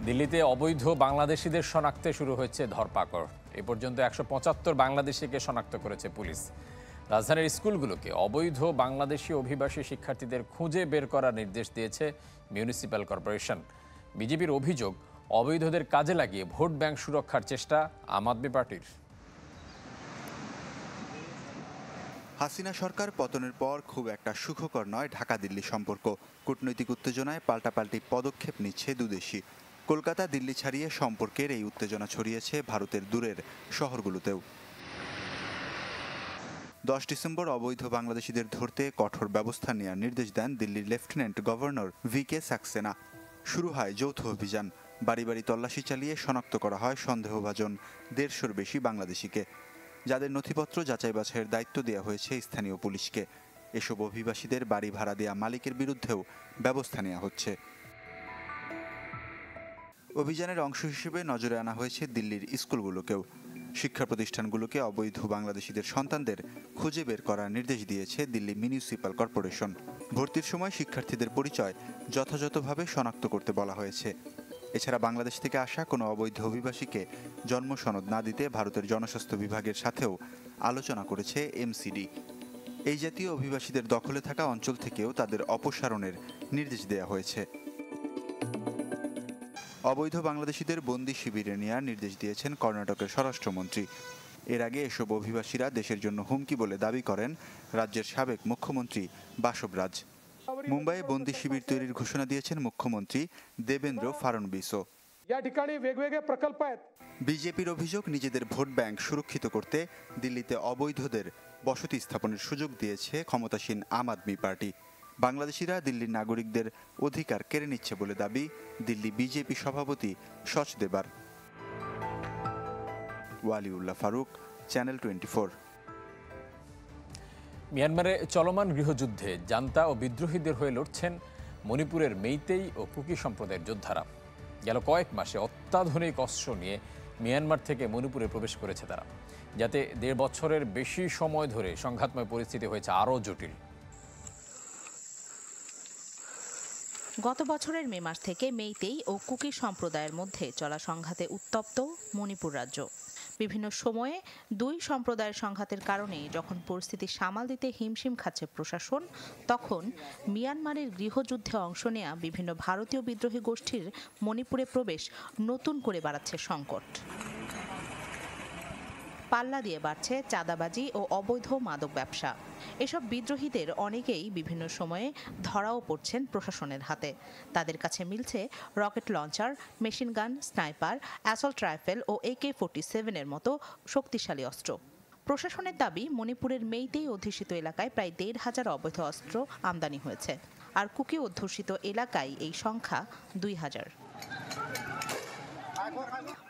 দিল্লিতে অবৈধ বাংলাদেশিদের শনাক্তে শুরু হয়েছে ধরপাকড়। এ পর্যন্ত ১৭৫ বাংলাদেশিকে শনাক্ত করেছে পুলিশ। রাজধানীর স্কুলগুলোকে অবৈধ বাংলাদেশি অভিবাসী শিক্ষার্থীদের খুঁজে বের করার নির্দেশ দিয়েছে মিউনিসিপ্যাল কর্পোরেশন। বিজেপির অভিযোগ, অবৈধদের কাজে লাগিয়ে ভোট ব্যাংক সুরক্ষার চেষ্টা আম আদমি পার্টির। হাসিনা সরকার পতনের পর খুব একটা সুখকর নয় ঢাকা দিল্লি সম্পর্ক। কূটনৈতিক উত্তেজনায় পাল্টাপাল্টি পদক্ষেপ নিচ্ছে দুদেশই। কলকাতা দিল্লি ছাড়িয়ে সম্পর্কের এই উত্তেজনা ছড়িয়েছে ভারতের দূরের শহরগুলোতেও। 10 ডিসেম্বর অবৈধ বাংলাদেশিদের ধরতে কঠোর ব্যবস্থা নেওয়ার নির্দেশ দেন দিল্লির লেফটেন্যান্ট গভর্নর VK সাক্সেনা। শুরু হয় যৌথ অভিযান। বাড়ি বাড়ি তল্লাশি চালিয়ে শনাক্ত করা হয় সন্দেহভাজন 150-র বেশি বাংলাদেশিকে, যাদের নথিপত্র যাচাই বাছাইয়ের দায়িত্ব দেওয়া হয়েছে স্থানীয় পুলিশকে। এসব অভিবাসীদের বাড়ি ভাড়া দেওয়া মালিকের বিরুদ্ধেও ব্যবস্থা নেওয়া হচ্ছে। অভিযানের অংশ হিসেবে নজরে আনা হয়েছে দিল্লির স্কুলগুলোকেও। শিক্ষা প্রতিষ্ঠানগুলোকে অবৈধ বাংলাদেশিদের সন্তানদের খুঁজে বের করার নির্দেশ দিয়েছে দিল্লি মিউনিসিপ্যাল কর্পোরেশন। ভর্তির সময় শিক্ষার্থীদের পরিচয় যথাযথভাবে শনাক্ত করতে বলা হয়েছে। এছাড়া বাংলাদেশ থেকে আসা কোনো অবৈধ অভিবাসীকে জন্ম সনদ না দিতে ভারতের জনস্বাস্থ্য বিভাগের সাথেও আলোচনা করেছে MCD। এই জাতীয় অভিবাসীদের দখলে থাকা অঞ্চল থেকেও তাদের অপসারণের নির্দেশ দেওয়া হয়েছে। অবৈধ বাংলাদেশিদের বন্দি শিবিরে নেওয়ার নির্দেশ দিয়েছেন কর্ণাটকের স্বরাষ্ট্রমন্ত্রী। এর আগে এসব অভিবাসীরা দেশের জন্য হুমকি বলে দাবি করেন রাজ্যের সাবেক মুখ্যমন্ত্রী বাসব রাজ। মুম্বাইয়ে বন্দি শিবির তৈরির ঘোষণা দিয়েছেন মুখ্যমন্ত্রী দেবেন্দ্র ফাড়নবিসও। বিজেপির অভিযোগ, নিজেদের ভোট ব্যাংক সুরক্ষিত করতে দিল্লিতে অবৈধদের বসতি স্থাপনের সুযোগ দিয়েছে ক্ষমতাসীন আম আদমি পার্টি। বাংলাদেশিরা দিল্লির নাগরিকদের অধিকার কেড়ে নিচ্ছে বলে দাবি দিল্লি বিজেপি সভাপতি সচদেবার। ওয়ালিউল্লাহ ফারুক, চ্যানেল 24। মিয়ানমারে চলমান গৃহযুদ্ধে জান্তা ও বিদ্রোহীদের হয়ে লড়ছেন মণিপুরের মেইতেই ও কুকি সম্প্রদায়ের যোদ্ধারা। গেল কয়েক মাসে অত্যাধুনিক অস্ত্র নিয়ে মিয়ানমার থেকে মণিপুরে প্রবেশ করেছে তারা, যাতে 1.5 বছরের বেশি সময় ধরে সংঘাতময় পরিস্থিতি হয়েছে আরও জটিল। গত বছরের মে মাস থেকে মেইতেই ও কুকি সম্প্রদায়ের মধ্যে চলা সংঘাতে উত্তপ্ত মণিপুর রাজ্য। বিভিন্ন সময়ে দুই সম্প্রদায়ের সংঘাতের কারণে যখন পরিস্থিতি সামাল দিতে হিমশিম খাচ্ছে প্রশাসন, তখন মিয়ানমারের গৃহযুদ্ধে অংশ নেয়া বিভিন্ন ভারতীয় বিদ্রোহী গোষ্ঠীর মণিপুরে প্রবেশ নতুন করে বাড়াচ্ছে সংকট। পাল্লা দিয়ে বাড়ছে চাঁদাবাজি ও অবৈধ মাদক ব্যবসা। এসব বিদ্রোহীদের অনেকেই বিভিন্ন সময়ে ধরাও পড়ছেন প্রশাসনের হাতে। তাদের কাছে মিলছে rocket launcher, machine gun, sniper, assault rifle ও AK-47 মতো শক্তিশালী অস্ত্র। প্রশাসনের দাবি, মণিপুরের মেইতেই অধ্যুষিত এলাকায় প্রায় 1,500 অবৈধ অস্ত্র আমদানি হয়েছে, আর কুকি অধ্যুষিত এলাকায় এই সংখ্যা 2,000।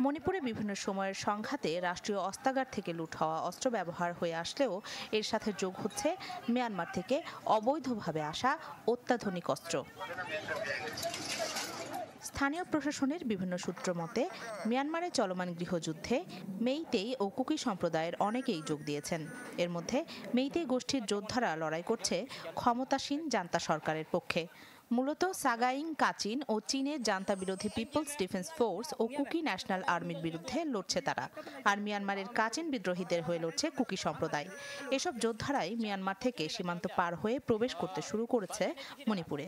মণিপুরে বিভিন্ন সময়ের সংঘাতে রাষ্ট্রীয় অস্ত্রাগার থেকে লুট হওয়া অস্ত্র ব্যবহার হয়ে আসলেও এর সাথে যোগ হচ্ছে মিয়ানমার থেকে অবৈধভাবে আসা অত্যাধুনিক অস্ত্র। স্থানীয় প্রশাসনের বিভিন্ন সূত্র মতে, মিয়ানমারে চলমান গৃহযুদ্ধে মেইতেই ও কুকি সম্প্রদায়ের অনেকেই যোগ দিয়েছেন। এর মধ্যে মেইতেই গোষ্ঠীর যোদ্ধারা লড়াই করছে ক্ষমতাসীন জান্তা সরকারের পক্ষে। মূলত সাগাইং কাচিন ও চীনের জান্তা বিরোধী পিপলস ডিফেন্স ফোর্স ও কুকি ন্যাশনাল আর্মির বিরুদ্ধে লড়ছে তারা, আর মিয়ানমারের কাচিন বিদ্রোহীদের হয়ে লড়ছে কুকি সম্প্রদায়। এসব যোদ্ধারাই মিয়ানমার থেকে সীমান্ত পার হয়ে প্রবেশ করতে শুরু করেছে মণিপুরে।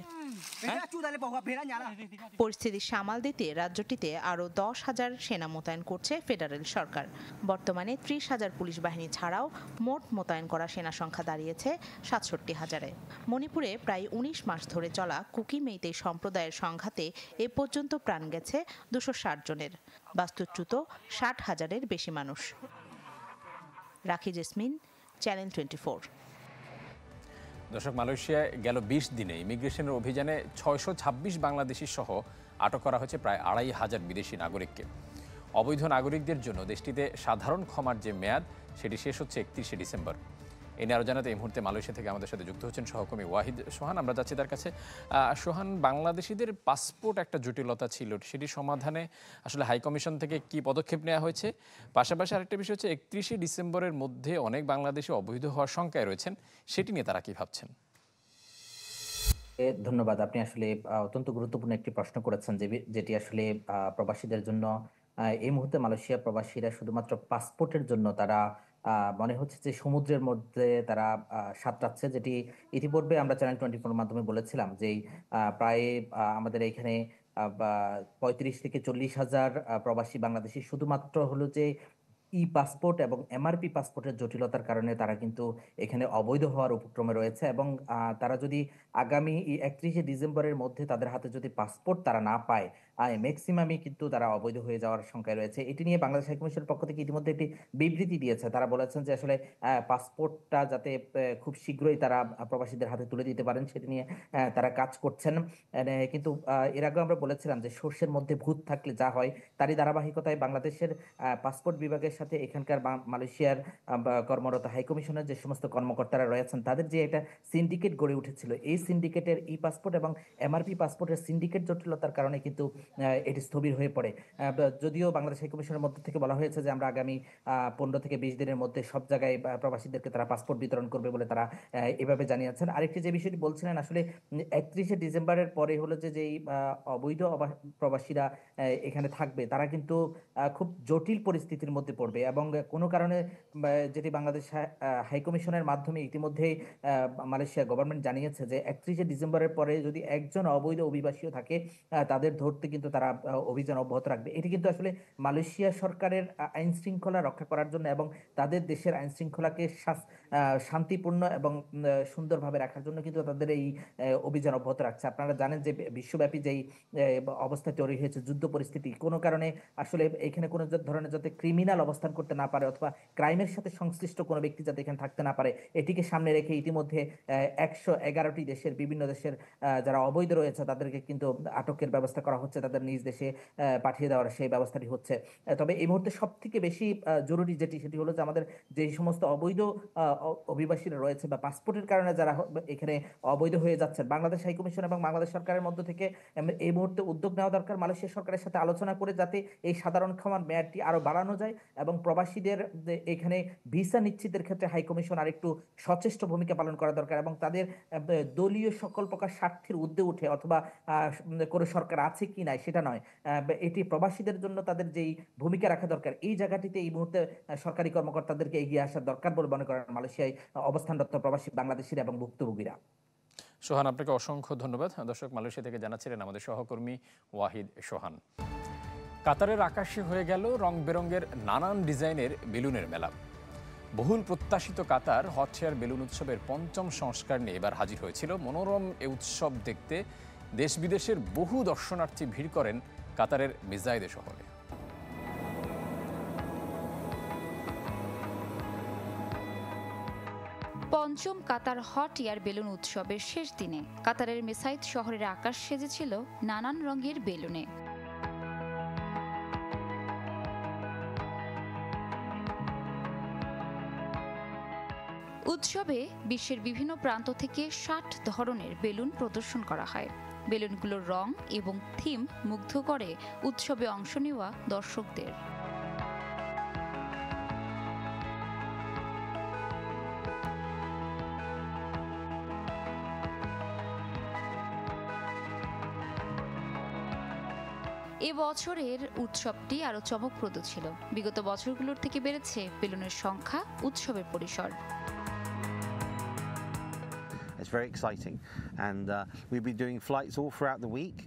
পরিস্থিতি সামাল দিতে রাজ্যটিতে আরও 10,000 সেনা মোতায়েন করছে ফেডারেল সরকার। বর্তমানে 30,000 পুলিশ বাহিনী ছাড়াও মোট মোতায়েন করা সেনা সংখ্যা দাঁড়িয়েছে 67,000-এ। মণিপুরে প্রায় 19 মাস ধরে চলা কুকি মেইতেই সম্প্রদায়ের সংঘাতে এ পর্যন্ত প্রাণ গেছে 260 জনের, বাস্তুচ্যুত 60,000-এর বেশি মানুষ। রাখি জেসমিন, চ্যানেল 24। দর্শক, মালয়েশিয়ায় গেল 20 দিনে ইমিগ্রেশনের অভিযানে 626 বাংলাদেশি সহ আটক করা হয়েছে প্রায় 2,500 বিদেশি নাগরিককে। অবৈধ নাগরিকদের জন্য দেশটিতে সাধারণ ক্ষমার যে মেয়াদ, সেটি শেষ হচ্ছে 31শে ডিসেম্বর। এ নিয়ে আরও জানাতে এই মুহূর্তে মালয়েশিয়া থেকে আমাদের সাথে যুক্ত হচ্ছেন সহকর্মী ওয়াহিদ সোহান। আমরা যাচ্ছি তার কাছে। সোহান, বাংলাদেশিদের পাসপোর্ট একটা জটিলতা ছিল, সেটি সমাধানে আসলে হাইকমিশন থেকে কি পদক্ষেপ নেওয়া হয়েছে? পাশাপাশি আরেকটা বিষয় হচ্ছে 31শে ডিসেম্বরের মধ্যে অনেক বাংলাদেশি অবৈধ হওয়ার শঙ্কায় রয়েছেন, সেটি নিয়ে তারা কি ভাবছেন? ধন্যবাদ। আপনি আসলে অত্যন্ত গুরুত্বপূর্ণ একটি প্রশ্ন করেছেন যেটি আসলে প্রবাসীদের জন্য এই মুহূর্তে মালয়েশিয়া প্রবাসীরা শুধুমাত্র পাসপোর্টের জন্য তারা মনে হচ্ছে যে সমুদ্রের মধ্যে তারা সাঁতরাচ্ছে, যেটি ইতিপূর্বে আমরা চ্যানেল 24 এর মাধ্যমে বলেছিলাম যে প্রায় আমাদের এখানে 35 থেকে 40,000 প্রবাসী বাংলাদেশী শুধুমাত্র হলো যে পাসপোর্ট এবং এমআরপি পাসপোর্টের জটিলতার কারণে তারা কিন্তু এখানে অবৈধ হওয়ার উপক্রমে রয়েছে এবং তারা যদি আগামী 31শে ডিসেম্বরের মধ্যে তাদের হাতে যদি পাসপোর্ট তারা না পায়, ম্যাক্সিমামই কিন্তু তারা অবৈধ হয়ে যাওয়ার সংখ্যায় রয়েছে। এটি নিয়ে বাংলাদেশ হাইকমিশনের পক্ষ থেকে ইতিমধ্যে একটি বিবৃতি দিয়েছে। তারা বলেছেন যে আসলে পাসপোর্টটা যাতে খুব শীঘ্রই তারা প্রবাসীদের হাতে তুলে দিতে পারেন সেটি নিয়ে তারা কাজ করছেন। কিন্তু এর আগেও আমরা বলেছিলাম যে সর্ষের মধ্যে ভূত থাকলে যা হয়, তারই ধারাবাহিকতায় বাংলাদেশের পাসপোর্ট বিভাগের সাথে এখানকার মালয়েশিয়ার কর্মরত হাইকমিশনের যে সমস্ত কর্মকর্তারা রয়েছেন তাদের যে একটা সিন্ডিকেট গড়ে উঠেছিল, এই সিন্ডিকেটের পাসপোর্ট এবং এমআরপি পাসপোর্টের সিন্ডিকেট জটিলতার কারণে কিন্তু এটি স্থবির হয়ে পড়ে। যদিও বাংলাদেশ হাইকমিশনের মধ্যে থেকে বলা হয়েছে যে আমরা আগামী 15 থেকে 20 দিনের মধ্যে সব জায়গায় প্রবাসীদেরকে তারা পাসপোর্ট বিতরণ করবে বলে তারা এভাবে জানিয়েছেন। আরেকটি যে বিষয়টি বলছিলেন, আসলে 31শে ডিসেম্বরের পরে হলো যে যেই অবৈধ প্রবাসীরা এখানে থাকবে তারা কিন্তু খুব জটিল পরিস্থিতির মধ্যে পড়বে এবং কোনো কারণে যেটি বাংলাদেশ হাইকমিশনের মাধ্যমে ইতিমধ্যেই মালয়েশিয়া গভর্নমেন্ট জানিয়েছে যে 31শে ডিসেম্বরের পরে যদি একজন অবৈধ অভিবাসীও থাকে তাদের ধরতে কিন্তু তারা অভিযান অব্যাহত রাখবে। এটি কিন্তু আসলে মালয়েশিয়া সরকারের আইন শৃঙ্খলা রক্ষা করার জন্য এবং তাদের দেশের আইন শৃঙ্খলাকে শান্তিপূর্ণ এবং সুন্দরভাবে রাখার জন্য কিন্তু তাদের এই অভিযান অব্যাহত রাখছে। আপনারা জানেন যে বিশ্বব্যাপী যেই অবস্থা তৈরি হয়েছে, যুদ্ধ পরিস্থিতি, কোনো কারণে আসলে এখানে কোনো ধরনের যাতে ক্রিমিনাল অবস্থান করতে না পারে অথবা ক্রাইমের সাথে সংশ্লিষ্ট কোনো ব্যক্তি যাতে এখানে থাকতে না পারে, এটিকে সামনে রেখে ইতিমধ্যে 111টি দেশের বিভিন্ন দেশের যারা অবৈধ রয়েছে তাদেরকে কিন্তু আটকের ব্যবস্থা করা হচ্ছে, তাদের নিজ দেশে পাঠিয়ে দেওয়ার সেই ব্যবস্থাটি হচ্ছে। তবে এই মুহূর্তে সব থেকে বেশি জরুরি সেটি হলো যে আমাদের যে সমস্ত অবৈধ অভিবাসীরা রয়েছে বা পাসপোর্টের কারণে যারা এখানে অবৈধ হয়ে যাচ্ছে, বাংলাদেশ হাইকমিশন এবং বাংলাদেশ সরকারের মধ্য থেকে এই মুহূর্তে উদ্যোগ নেওয়া দরকার মালয়েশিয়া সরকারের সাথে আলোচনা করে যাতে এই সাধারণ ক্ষমার মেয়াদটি আরো বাড়ানো যায় এবং প্রবাসীদের এখানে ভিসা নিশ্চিতের ক্ষেত্রে হাইকমিশন আরেকটু সচেষ্ট ভূমিকা পালন করা দরকার এবং তাদের দলীয় সকল প্রকার স্বার্থের ঊর্ধ্বে উঠে অথবা কোনো সরকার আছে কি নাই সেটা নয়, এটি প্রবাসীদের জন্য তাদের যেই ভূমিকা রাখা দরকার এই জায়গাটিতে এই মুহূর্তে সরকারি কর্মকর্তাদেরকে এগিয়ে আসা দরকার বলে মনে করেন মালয়েশিয়ায় অবস্থানরত প্রবাসী বাংলাদেশিরা এবং ভুক্তভোগীরা। সোহান, আপনাকে অসংখ্য ধন্যবাদ। দর্শক, মালয়েশিয়া থেকে জানাচ্ছিলেন আমাদের সহকর্মী ওয়াহিদ সোহান। কাতারের আকাশে হয়ে গেল রং বেরঙের নানান ডিজাইনের বেলুনের মেলা। বহুল প্রত্যাশিত কাতার হট এয়ার বেলুন উৎসবের ৫ম সংস্কার নিয়ে এবার হাজির হয়েছিল। মনোরম এ উৎসব দেখতে দেশ বিদেশের বহু দর্শনার্থী ভিড় করেন কাতারের মিজাইদে শহরে। পঞ্চম কাতার হট এয়ার বেলুন উৎসবের শেষ দিনে কাতারের মেসাইদ শহরের আকাশ সেজেছিল নানান রঙের বেলুনে। উৎসবে বিশ্বের বিভিন্ন প্রান্ত থেকে ৬০ ধরনের বেলুন প্রদর্শন করা হয়। বেলুনগুলোর রং এবং থিম মুগ্ধ করে উৎসবে অংশ নেওয়া দর্শকদের। এবছরের উৎসবটি আরো চমকপ্রদ ছিল। বিগত বছরগুলোর থেকে বেড়েছে বেলুনের সংখ্যা, উৎসবের পরিসর। It's very exciting and we'll be doing flights all throughout the week.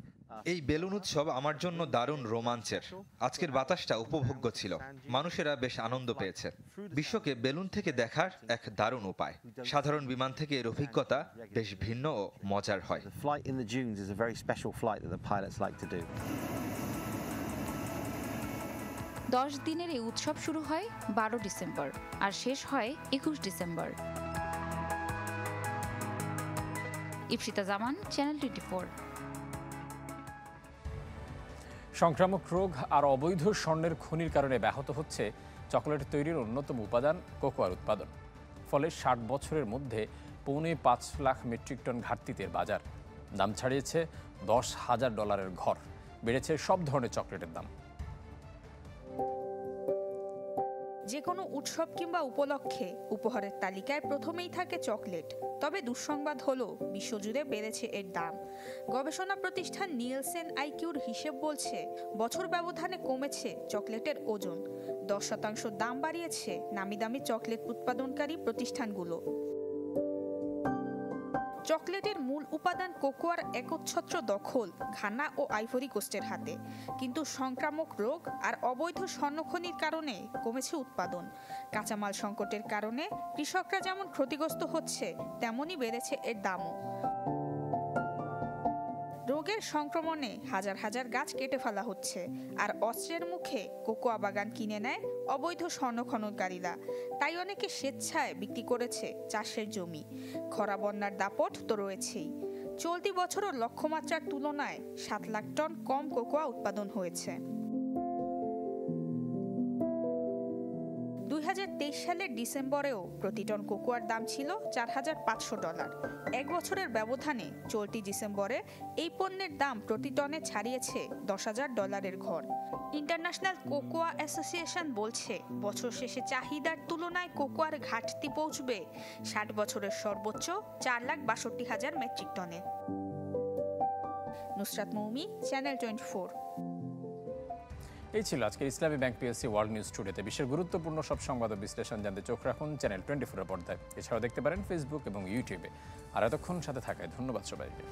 এই বেলুন উৎসব আমার জন্য দারুণ রোমাঞ্চের। আজকের বাতাসটা উপভোগ্য ছিল, মানুষেরা বেশ আনন্দ পেয়েছে। বিশ্বকে বেলুন থেকে দেখার এক দারুণ উপায়। সাধারণ বিমান থেকে এর অভিজ্ঞতা বেশ ভিন্ন ও মজার হয়। The flight in the dunes is a very special flight that the pilots like to do. 10 দিনের এই উৎসব শুরু হয় 12 ডিসেম্বর আর শেষ হয় 21 ডিসেম্বর। ইপসিতা জামান, চ্যানেল 24। সংক্রামক রোগ আর অবৈধ স্বর্ণের খনির কারণে ব্যাহত হচ্ছে চকোলেট তৈরির অন্যতম উপাদান কোকোয়ার উৎপাদন। ফলে 60 বছরের মধ্যে $5.25 লাখ মেট্রিক টন ঘাটতিতে বাজার। দাম ছাড়িয়েছে $10,000 ঘর। বেড়েছে সব ধরনের চকলেটের দাম। যে কোনো উৎসব কিংবা উপলক্ষে উপহারের তালিকায় প্রথমেই থাকে চকলেট। তবে দুঃসংবাদ হলো বিশ্বজুড়ে বেড়েছে এর দাম। গবেষণা প্রতিষ্ঠান নিয়েলসেন আইকিউর হিসেব বলছে বছর ব্যবধানে কমেছে চকলেটের ওজন। 10% দাম বাড়িয়েছে নামি দামি চকলেট উৎপাদনকারী প্রতিষ্ঠানগুলো। চকলেটের মূল উপাদান কোকোয়ার একচ্ছত্র দখল ঘানা ও আইভরি কোস্টের হাতে, কিন্তু সংক্রামক রোগ আর অবৈধ স্বর্ণখনির কারণে কমেছে উৎপাদন। কাঁচামাল সংকটের কারণে কৃষকরা যেমন ক্ষতিগ্রস্ত হচ্ছে, তেমনই বেড়েছে এর দামও। রোগের সংক্রমণে হাজার হাজার গাছ কেটে ফেলা হচ্ছে, আর অস্ত্রের মুখে কোকোয়া বাগান কিনে নেয় অবৈধ স্বর্ণ খননকারীরা। তাই অনেকে স্বেচ্ছায় বিক্রি করেছে চাষের জমি। খরা বন্যার দাপট তো রয়েছেই। চলতি বছরও লক্ষ্যমাত্রার তুলনায় 7 লাখ টন কম কোকোয়া উৎপাদন হয়েছে। 2023 সালের ডিসেম্বরেও প্রতি টন কোকোয়ার দাম ছিল $4,500। এক বছরের ব্যবধানে চলতি ডিসেম্বরে এই পণ্যের দাম প্রতি টনে ছাড়িয়েছে $10,000 ঘর। ইন্টারন্যাশনাল কোকোয়া অ্যাসোসিয়েশন বলছে বছর শেষে চাহিদার তুলনায় কোকোয়ার ঘাটতি পৌঁছবে 60 বছরের সর্বোচ্চ 4,62,000 মেট্রিক টনে। নুসরাত মৌমি, চ্যানেল 24। এই ছিল আজকের ইসলামী ব্যাংক পিএলসি ওয়ার্ল্ড নিউজ টুডেতে। বিশ্বের গুরুত্বপূর্ণ সব সংবাদ ও বিশ্লেষণ জানতে চোখ রাখুন চ্যানেল 24 এর পর্দায়। এছাড়াও দেখতে পারেন ফেসবুক এবং ইউটিউবে। আর এতক্ষণ সাথে থাকায় ধন্যবাদ সবাইকে।